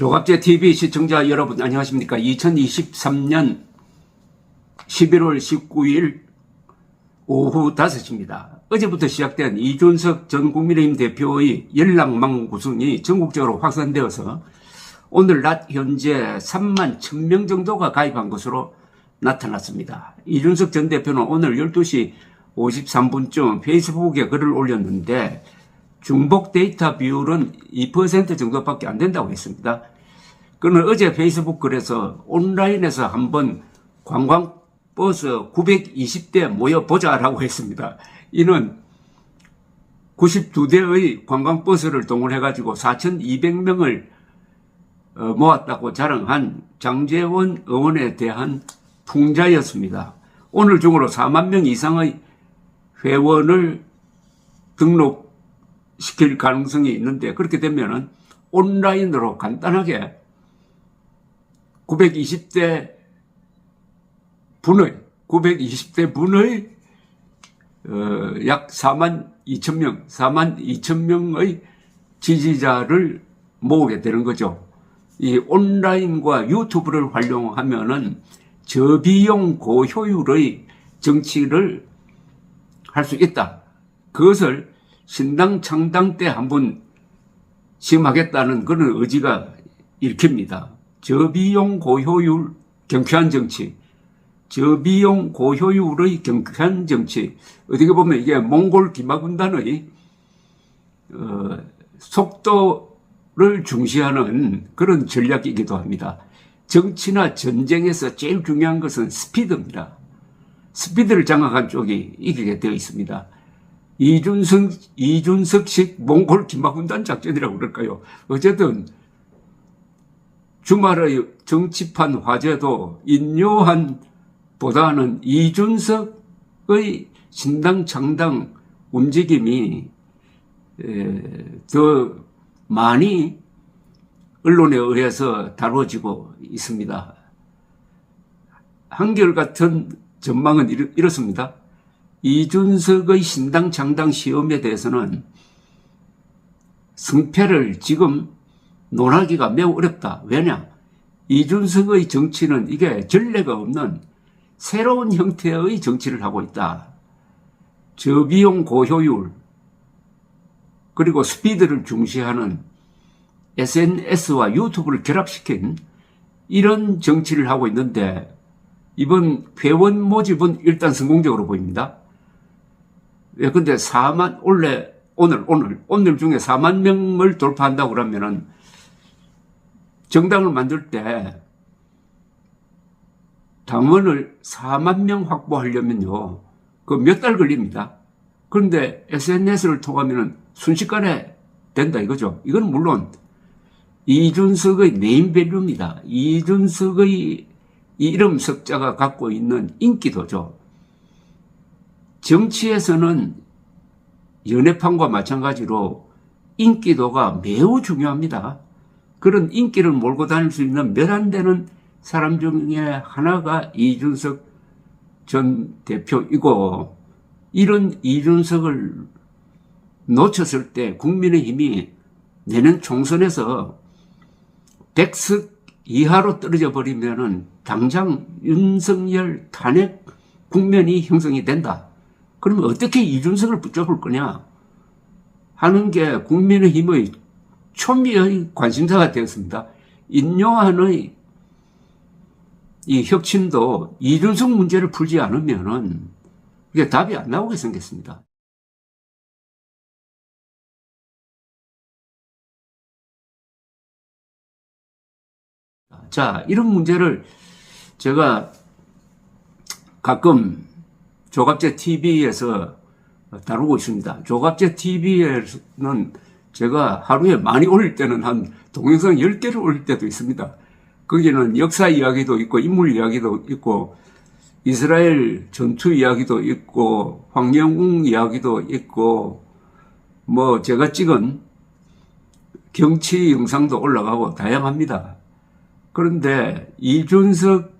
조갑제TV 시청자 여러분 안녕하십니까. 2023년 11월 19일 오후 5시입니다. 어제부터 시작된 이준석 전 국민의힘 대표의 연락망 구성이 전국적으로 확산되어서 오늘 낮 현재 3만 1000명 정도가 가입한 것으로 나타났습니다. 이준석 전 대표는 오늘 12시 53분쯤 페이스북에 글을 올렸는데 중복 데이터 비율은 2% 정도밖에 안 된다고 했습니다. 그는 어제 페이스북 글에서 온라인에서 한번 관광버스 920대 모여보자라고 했습니다. 이는 92대의 관광버스를 동원해가지고 4200명을 모았다고 자랑한 장제원 의원에 대한 풍자였습니다. 오늘 중으로 4만 명 이상의 회원을 등록시킬 가능성이 있는데, 그렇게 되면은 온라인으로 간단하게 920대 분의 약 4만 2천 명의 지지자를 모으게 되는 거죠. 이 온라인과 유튜브를 활용하면은 저비용 고효율의 정치를 할 수 있다. 그것을 신당 창당 때 한번 시험하겠다는 그런 의지가 읽힙니다. 저비용 고효율 경쾌한 정치, 저비용 고효율의 경쾌한 정치. 어떻게 보면 이게 몽골 기마군단의 속도를 중시하는 그런 전략이기도 합니다. 정치나 전쟁에서 제일 중요한 것은 스피드입니다. 스피드를 장악한 쪽이 이기게 되어 있습니다. 이준석식 몽골 기마군단 작전이라고 그럴까요? 어쨌든 주말의 정치판 화제도 인요한 보다는 이준석의 신당 창당 움직임이 더 많이 언론에 의해서 다뤄지고 있습니다. 한결같은 전망은 이렇습니다. 이준석의 신당 창당 시험에 대해서는 승패를 지금 논하기가 매우 어렵다. 왜냐? 이준석의 정치는 이게 전례가 없는 새로운 형태의 정치를 하고 있다. 저비용 고효율 그리고 스피드를 중시하는 SNS와 유튜브를 결합시킨 이런 정치를 하고 있는데, 이번 회원 모집은 일단 성공적으로 보입니다. 근데 4만, 오늘 중에 4만 명을 돌파한다고 그러면은 정당을 만들 때 당원을 4만 명 확보하려면요, 그 몇 달 걸립니다. 그런데 SNS를 통하면은 순식간에 된다 이거죠. 이건 물론 이준석의 네임밸류입니다. 이준석의 이름 석자가 갖고 있는 인기도죠. 정치에서는 연애판과 마찬가지로 인기도가 매우 중요합니다. 그런 인기를 몰고 다닐 수 있는 몇 안 되는 사람 중에 하나가 이준석 전 대표이고, 이런 이준석을 놓쳤을 때 국민의힘이 내년 총선에서 100석 이하로 떨어져 버리면은 당장 윤석열 탄핵 국면이 형성이 된다. 그러면 어떻게 이준석을 붙잡을 거냐 하는 게 국민의힘의 초미의 관심사가 되었습니다. 인요한의 이 혁신도 이준석 문제를 풀지 않으면은 이게 답이 안 나오게 생겼습니다. 자, 이런 문제를 제가 가끔 조갑제TV에서 다루고 있습니다. 조갑제TV에는 제가 하루에 많이 올릴 때는 한 동영상 10개를 올릴 때도 있습니다. 거기는 역사 이야기도 있고 인물 이야기도 있고 이스라엘 전투 이야기도 있고 황영웅 이야기도 있고 뭐 제가 찍은 경치 영상도 올라가고 다양합니다. 그런데 이준석,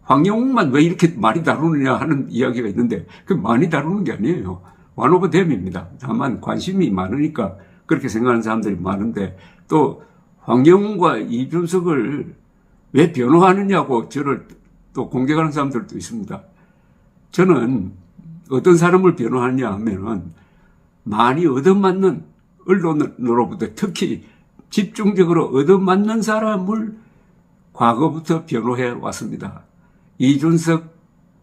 황영웅만 왜 이렇게 많이 다루느냐 하는 이야기가 있는데, 그 많이 다루는 게 아니에요. one of them입니다. 다만 관심이 많으니까 그렇게 생각하는 사람들이 많은데, 또 황영훈과 이준석을 왜 변호하느냐고 저를 또 공격하는 사람들도 있습니다. 저는 어떤 사람을 변호하냐 하면은 많이 얻어맞는 언론으로부터 특히 집중적으로 얻어맞는 사람을 과거부터 변호해 왔습니다. 이준석,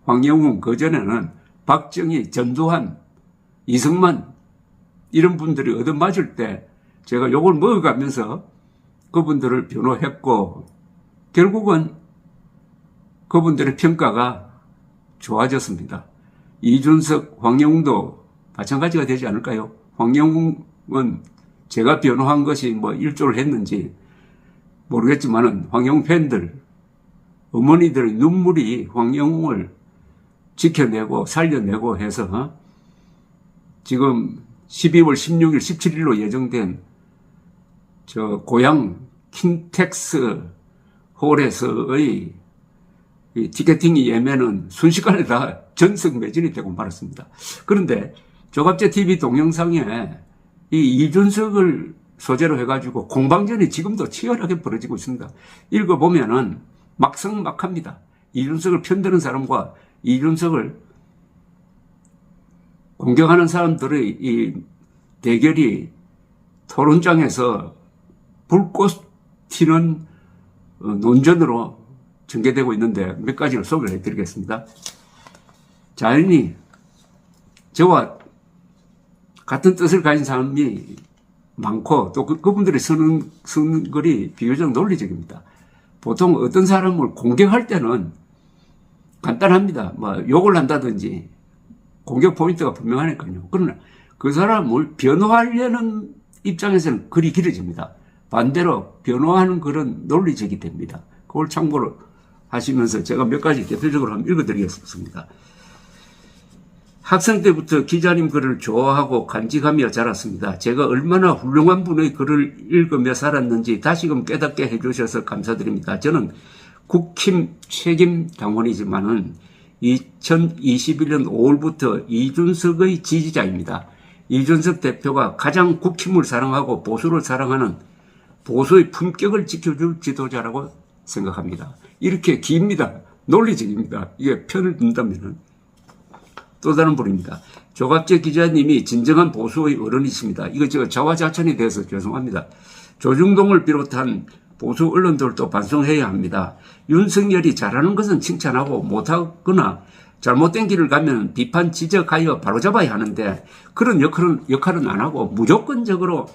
황영훈, 그전에는 박정희, 전두환, 이승만 이런 분들이 얻어맞을 때 제가 욕을 먹어가면서 그분들을 변호했고 결국은 그분들의 평가가 좋아졌습니다. 이준석, 황영훈도 마찬가지가 되지 않을까요? 황영훈은 제가 변호한 것이 뭐 일조를 했는지 모르겠지만은 황영훈 팬들, 어머니들의 눈물이 황영훈을 지켜내고 살려내고 해서 지금 12월 16일, 17일로 예정된 저 고향 킨텍스 홀에서의 이 티켓팅 예매는 순식간에 다 전석 매진이 되고 말았습니다. 그런데 조갑제TV 동영상에 이 이준석을 소재로 해가지고 공방전이 지금도 치열하게 벌어지고 있습니다. 읽어보면은 막상막합니다. 이준석을 편드는 사람과 이준석을 공격하는 사람들의 이 대결이 토론장에서 불꽃 튀는 논전으로 전개되고 있는데 몇 가지를 소개를 해드리겠습니다. 자연히 저와 같은 뜻을 가진 사람이 많고 또 그분들이 쓰는 글이 비교적 논리적입니다. 보통 어떤 사람을 공격할 때는 간단합니다. 뭐 욕을 한다든지 공격 포인트가 분명하니까요. 그러나 그 사람을 변호하려는 입장에서는 글이 길어집니다. 반대로 변호하는 글은 논리적이 됩니다. 그걸 참고로 하시면서 제가 몇 가지 대표적으로 한번 읽어드리겠습니다. 학생 때부터 기자님 글을 좋아하고 간직하며 자랐습니다. 제가 얼마나 훌륭한 분의 글을 읽으며 살았는지 다시금 깨닫게 해주셔서 감사드립니다. 저는 국힘 책임 당원이지만은 2021년 5월부터 이준석의 지지자입니다. 이준석 대표가 가장 국힘을 사랑하고 보수를 사랑하는 보수의 품격을 지켜줄 지도자라고 생각합니다. 이렇게 깁니다. 논리적입니다. 이게 편을 든다면은. 또 다른 분입니다. 조갑재 기자님이 진정한 보수의 어른이십니다. 이거 제가 자화자찬이 돼서 죄송합니다. 조중동을 비롯한 보수 언론들도 반성해야 합니다. 윤석열이 잘하는 것은 칭찬하고 못하거나 잘못된 길을 가면 비판 지적하여 바로잡아야 하는데 그런 역할은 안 하고 무조건적으로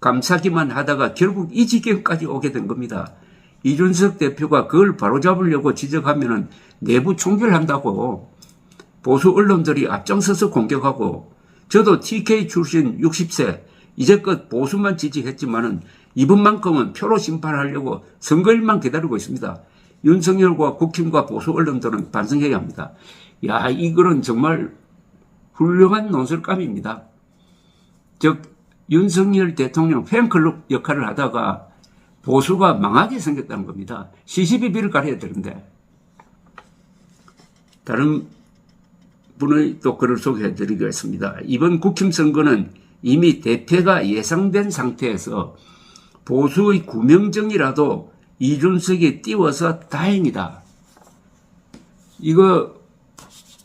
감싸기만 하다가 결국 이 지경까지 오게 된 겁니다. 이준석 대표가 그걸 바로잡으려고 지적하면 내부 총결한다고 보수 언론들이 앞장서서 공격하고 저도 TK 출신 60세 이제껏 보수만 지지했지만은 이번만큼은 표로 심판하려고 선거일만 기다리고 있습니다. 윤석열과 국힘과 보수 언론들은 반성해야 합니다. 야, 이 글은 정말 훌륭한 논설감입니다. 즉 윤석열 대통령 팬클럽 역할을 하다가 보수가 망하게 생겼다는 겁니다. 시시비비를 가려야 되는데. 다른 분의 또 글을 소개해 드리겠습니다. 이번 국힘 선거는 이미 대패가 예상된 상태에서 보수의 구명정이라도 이준석이 띄워서 다행이다. 이거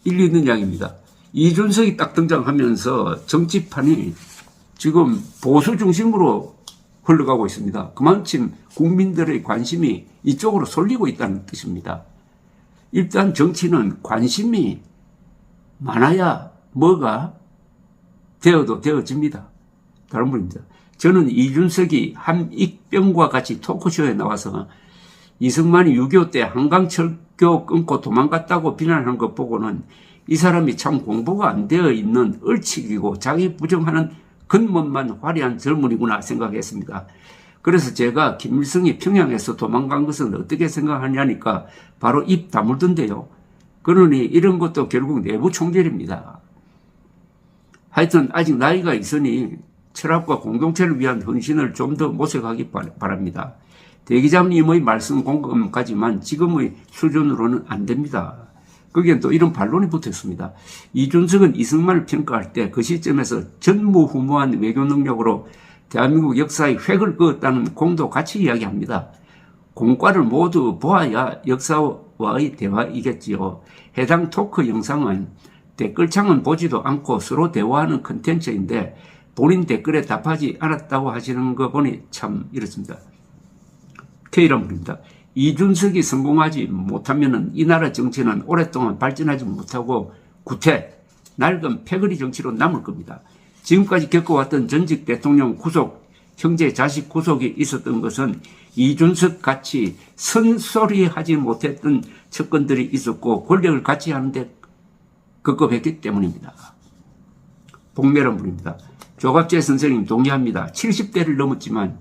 일리 있는 이야기입니다. 이준석이 딱 등장하면서 정치판이 지금 보수 중심으로 흘러가고 있습니다. 그만큼 국민들의 관심이 이쪽으로 쏠리고 있다는 뜻입니다. 일단 정치는 관심이 많아야 뭐가 되어도 되어집니다. 다른 분입니다. 저는 이준석이 함익병과 같이 토크쇼에 나와서 이승만이 6.25 때 한강철교 끊고 도망갔다고 비난하는 것 보고는 이 사람이 참 공부가 안 되어 있는 얼치기고 자기 부정하는 겉멋만 화려한 젊은이구나 생각했습니다. 그래서 제가 김일성이 평양에서 도망간 것은 어떻게 생각하냐니까 바로 입 다물던데요. 그러니 이런 것도 결국 내부 총결입니다. 하여튼 아직 나이가 있으니 철학과 공동체를 위한 헌신을 좀 더 모색하기 바랍니다. 대기자님의 말씀 공감까지만 지금의 수준으로는 안 됩니다. 거기엔 또 이런 반론이 붙었습니다. 이준석은 이승만을 평가할 때 그 시점에서 전무후무한 외교 능력으로 대한민국 역사의 획을 그었다는 공도 같이 이야기합니다. 공과를 모두 보아야 역사와의 대화이겠지요. 해당 토크 영상은 댓글창은 보지도 않고 서로 대화하는 컨텐츠인데 본인 댓글에 답하지 않았다고 하시는 거 보니 참 이렇습니다. K란 분입니다. 이준석이 성공하지 못하면 이 나라 정치는 오랫동안 발전하지 못하고 구태, 낡은 패거리 정치로 남을 겁니다. 지금까지 겪어왔던 전직 대통령 구속, 형제 자식 구속이 있었던 것은 이준석 같이 선소리하지 못했던 측근들이 있었고 권력을 같이 하는데 급급했기 때문입니다. 복매란 분입니다. 조갑재 선생님 동의합니다. 70대를 넘었지만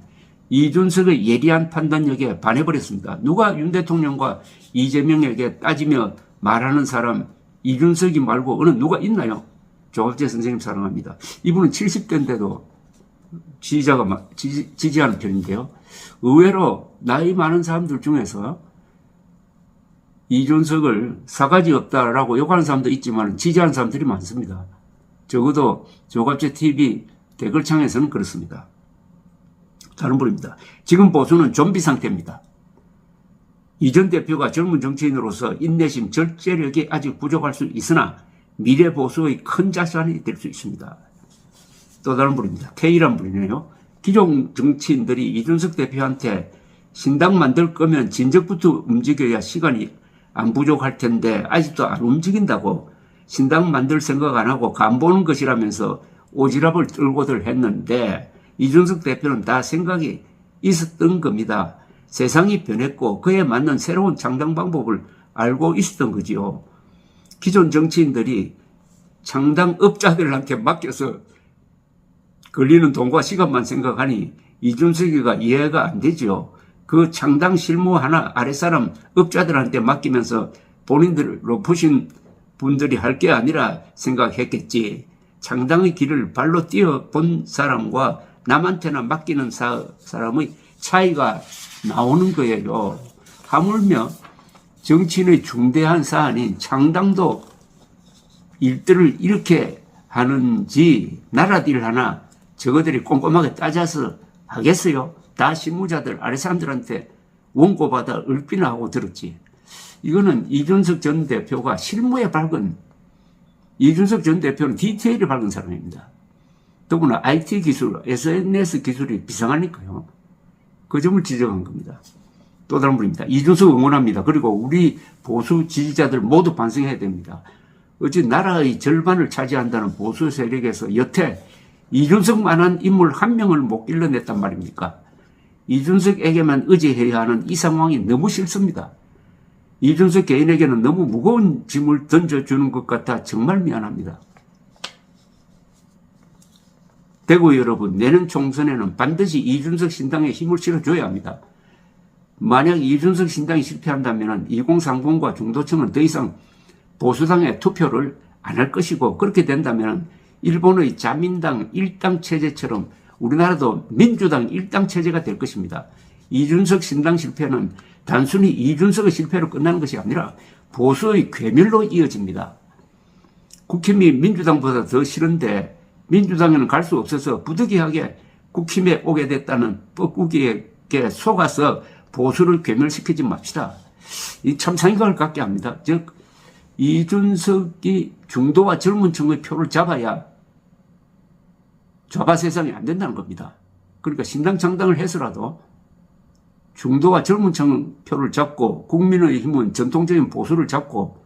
이준석의 예리한 판단력에 반해버렸습니다. 누가 윤 대통령과 이재명에게 따지며 말하는 사람 이준석이 말고 어느 누가 있나요? 조갑재 선생님 사랑합니다. 이분은 70대인데도 지지하는 편인데요. 의외로 나이 많은 사람들 중에서 이준석을 사가지 없다라고 욕하는 사람도 있지만 지지하는 사람들이 많습니다. 적어도 조갑재 TV 댓글창에서는 그렇습니다. 다른 분입니다. 지금 보수는 좀비 상태입니다. 이 전 대표가 젊은 정치인으로서 인내심, 절제력이 아직 부족할 수 있으나 미래 보수의 큰 자산이 될 수 있습니다. 또 다른 분입니다. K란 분이네요. 기존 정치인들이 이준석 대표한테 신당 만들 거면 진적부터 움직여야 시간이 안 부족할 텐데 아직도 안 움직인다고 신당 만들 생각 안 하고 간 보는 것이라면서 오지랖을 떨고들 했는데 이준석 대표는 다 생각이 있었던 겁니다. 세상이 변했고 그에 맞는 새로운 창당 방법을 알고 있었던 거지요. 기존 정치인들이 창당업자들한테 맡겨서 걸리는 돈과 시간만 생각하니 이준석이가 이해가 안 되지요. 그 창당 실무 하나 아랫사람 업자들한테 맡기면서 본인들 높으신 분들이 할 게 아니라 생각했겠지. 창당의 길을 발로 뛰어본 사람과 남한테나 맡기는 사람의 차이가 나오는 거예요. 하물며 정치인의 중대한 사안인 창당도 일들을 이렇게 하는지 나라들 하나 저거들이 꼼꼼하게 따져서 하겠어요? 다 실무자들 아래 사람들한테 원고받아 얼피나 하고 들었지. 이거는 이준석 전 대표가 실무에 밝은 이준석 전 대표는 디테일에 밝은 사람입니다. 더구나 IT 기술, SNS 기술이 비상하니까요. 그 점을 지적한 겁니다. 또 다른 분입니다. 이준석 응원합니다. 그리고 우리 보수 지지자들 모두 반성해야 됩니다. 어찌 나라의 절반을 차지한다는 보수 세력에서 여태 이준석만한 인물 한 명을 못 길러냈단 말입니까? 이준석에게만 의지해야 하는 이 상황이 너무 싫습니다. 이준석 개인에게는 너무 무거운 짐을 던져주는 것 같아 정말 미안합니다. 대구 여러분, 내년 총선에는 반드시 이준석 신당에 힘을 실어줘야 합니다. 만약 이준석 신당이 실패한다면 2030과 중도층은 더 이상 보수당에 투표를 안 할 것이고 그렇게 된다면 일본의 자민당 1당 체제처럼 우리나라도 민주당 1당 체제가 될 것입니다. 이준석 신당 실패는 단순히 이준석의 실패로 끝나는 것이 아니라 보수의 괴멸로 이어집니다. 국힘이 민주당보다 더 싫은데 민주당에는 갈 수 없어서 부득이하게 국힘에 오게 됐다는 뻐꾸기에게 속아서 보수를 괴멸시키지 맙시다. 이 참 생각을 갖게 합니다. 즉 이준석이 중도와 젊은 층의 표를 잡아야 좌파 세상이 안 된다는 겁니다. 그러니까 신당 창당을 해서라도 중도와 젊은 층 표를 잡고 국민의 힘은 전통적인 보수를 잡고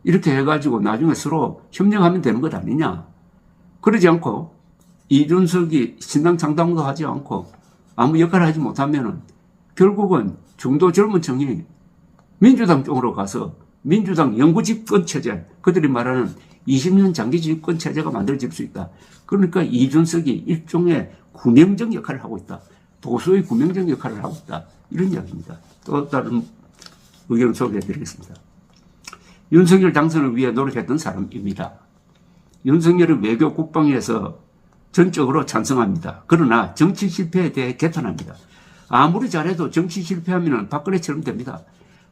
이렇게 해가지고 나중에 서로 협력하면 되는 것 아니냐. 그러지 않고 이준석이 신당 창당도 하지 않고 아무 역할을 하지 못하면은 결국은 중도 젊은 층이 민주당 쪽으로 가서 민주당 영구 집권 체제, 그들이 말하는 20년 장기 집권 체제가 만들어질 수 있다. 그러니까 이준석이 일종의 구명정 역할을 하고 있다. 보수의 구명정 역할을 하고 있다. 이런 이야기입니다. 또 다른 의견을 소개해드리겠습니다. 윤석열 당선을 위해 노력했던 사람입니다. 윤석열은 외교 국방에서 전적으로 찬성합니다. 그러나 정치 실패에 대해 개탄합니다. 아무리 잘해도 정치 실패하면 박근혜처럼 됩니다.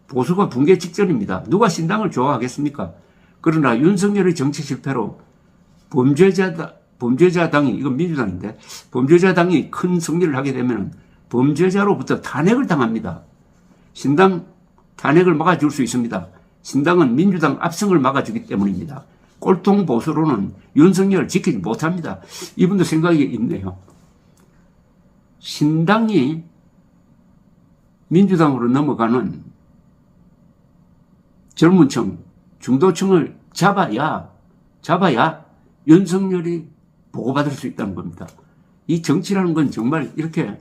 보수가 붕괴 직전입니다. 누가 신당을 좋아하겠습니까? 그러나 윤석열의 정치 실패로 범죄자다 범죄자당이, 이건 민주당인데, 범죄자당이 큰 승리를 하게 되면 범죄자로부터 탄핵을 당합니다. 신당 탄핵을 막아줄 수 있습니다. 신당은 민주당 압승을 막아주기 때문입니다. 꼴통 보수로는 윤석열을 지키지 못합니다. 이분도 생각이 있네요. 신당이 민주당으로 넘어가는 젊은 층, 중도층을 잡아야 윤석열이 보고받을 수 있다는 겁니다. 이 정치라는 건 정말 이렇게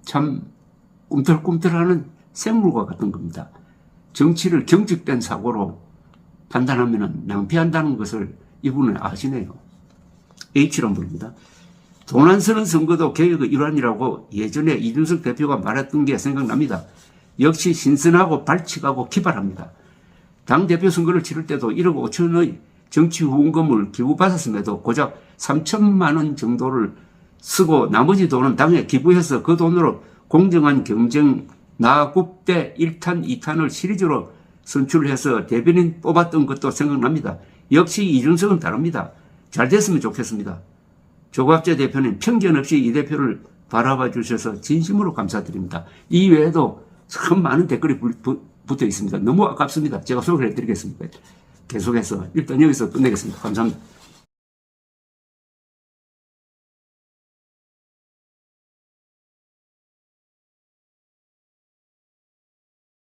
참 꿈틀꿈틀하는 생물과 같은 겁니다. 정치를 경직된 사고로 판단하면 낭비한다는 것을 이분은 아시네요. H란 부릅니다. 돈 안 쓰는 선거도 개혁의 일환이라고 예전에 이준석 대표가 말했던 게 생각납니다. 역시 신선하고 발칙하고 기발합니다. 당대표 선거를 치를 때도 1억 5천의 정치 후원금을 기부받았음에도 고작 3천만 원 정도를 쓰고 나머지 돈은 당에 기부해서 그 돈으로 공정한 경쟁 나국대 1탄, 2탄을 시리즈로 선출해서 대변인 뽑았던 것도 생각납니다. 역시 이준석은 다릅니다. 잘 됐으면 좋겠습니다. 조갑재 대표는 편견 없이 이 대표를 바라봐 주셔서 진심으로 감사드립니다. 이 외에도 참 많은 댓글이 붙어 있습니다. 너무 아깝습니다. 제가 소개를 해드리겠습니다. 계속해서 일단 여기서 끝내겠습니다. 감사합니다.